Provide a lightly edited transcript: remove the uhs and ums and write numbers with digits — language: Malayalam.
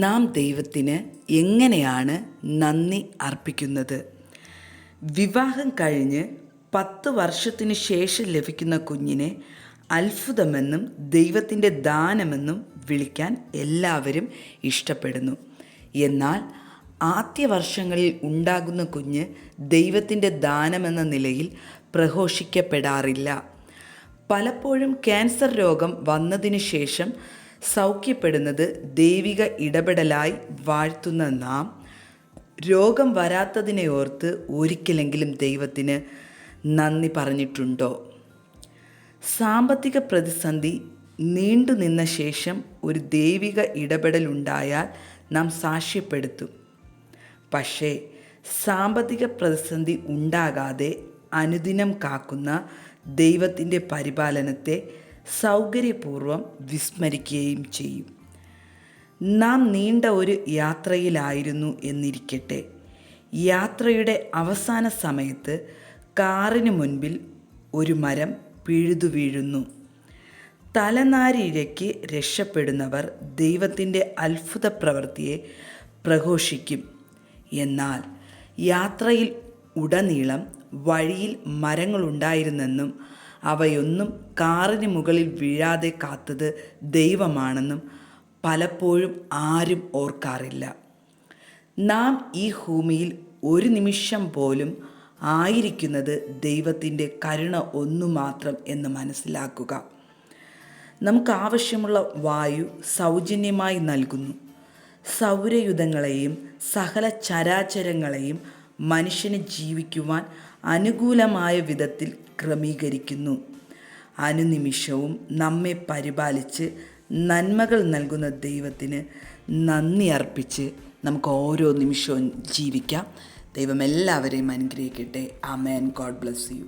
നാം ദൈവത്തിന് എങ്ങനെയാണ് നന്ദി അർപ്പിക്കുന്നത്? വിവാഹം കഴിഞ്ഞ് 10 വർഷത്തിനു ശേഷം ലഭിക്കുന്ന കുഞ്ഞിനെ അത്ഭുതമെന്നും ദൈവത്തിൻ്റെ ദാനമെന്നും വിളിക്കാൻ എല്ലാവരും ഇഷ്ടപ്പെടുന്നു. എന്നാൽ ആദ്യ വർഷങ്ങളിൽ ഉണ്ടാകുന്ന കുഞ്ഞ് ദൈവത്തിൻ്റെ ദാനമെന്ന നിലയിൽ പ്രഘോഷിക്കപ്പെടാറില്ല. പലപ്പോഴും ക്യാൻസർ രോഗം വന്നതിനു ശേഷം സൗഖ്യപ്പെടുന്നത് ദൈവിക ഇടപെടലായി വാഴ്ത്തുന്ന നാം, രോഗം വരാത്തതിനെ ഓർത്ത് ഒരിക്കലെങ്കിലും ദൈവത്തിന് നന്ദി പറഞ്ഞിട്ടുണ്ടോ? സാമ്പത്തിക പ്രതിസന്ധി നീണ്ടുനിന്ന ശേഷം ഒരു ദൈവിക ഇടപെടലുണ്ടായാൽ നാം സാക്ഷ്യപ്പെടുത്തും. പക്ഷേ സാമ്പത്തിക പ്രതിസന്ധി ഉണ്ടാകാതെ അനുദിനം കാക്കുന്ന ദൈവത്തിൻ്റെ പരിപാലനത്തെ സൗകര്യപൂർവ്വം വിസ്മരിക്കുകയും ചെയ്യും. നാം നീണ്ട ഒരു യാത്രയിലായിരുന്നു എന്നിരിക്കട്ടെ. യാത്രയുടെ അവസാന സമയത്ത് കാറിന് മുൻപിൽ ഒരു മരം പിഴുതു വീഴുന്നു. തലനാരിഴയ്ക്ക് രക്ഷപ്പെടുന്നവർ ദൈവത്തിൻ്റെ അത്ഭുത പ്രവൃത്തിയെ പ്രഘോഷിക്കും. എന്നാൽ യാത്രയിൽ ഉടനീളം വഴിയിൽ മരങ്ങളുണ്ടായിരുന്നെന്നും അവയൊന്നും കാറിന് മുകളിൽ വീഴാതെ കാത്തത് ദൈവമാണെന്നും പലപ്പോഴും ആരും ഓർക്കാറില്ല. നാം ഈ ഭൂമിയിൽ ഒരു നിമിഷം പോലും ആയിരിക്കുന്നത് ദൈവത്തിൻ്റെ കരുണ ഒന്നു മാത്രം എന്ന് മനസ്സിലാക്കുക. നമുക്ക് ആവശ്യമുള്ള വായു സൗജന്യമായി നൽകുന്നു. സൗരയുധങ്ങളെയും സകല ചരാചരങ്ങളെയും മനുഷ്യന് ജീവിക്കുവാൻ അനുകൂലമായ വിധത്തിൽ ക്രമീകരിക്കുന്നു. അനുനിമിഷവും നമ്മെ പരിപാലിച്ച് നന്മകൾ നൽകുന്ന ദൈവത്തിന് നന്ദി അർപ്പിച്ച് നമുക്ക് ഓരോ നിമിഷവും ജീവിക്കാം. ദൈവം എല്ലാവരെയും അനുഗ്രഹിക്കട്ടെ. ആമേൻ. God bless U.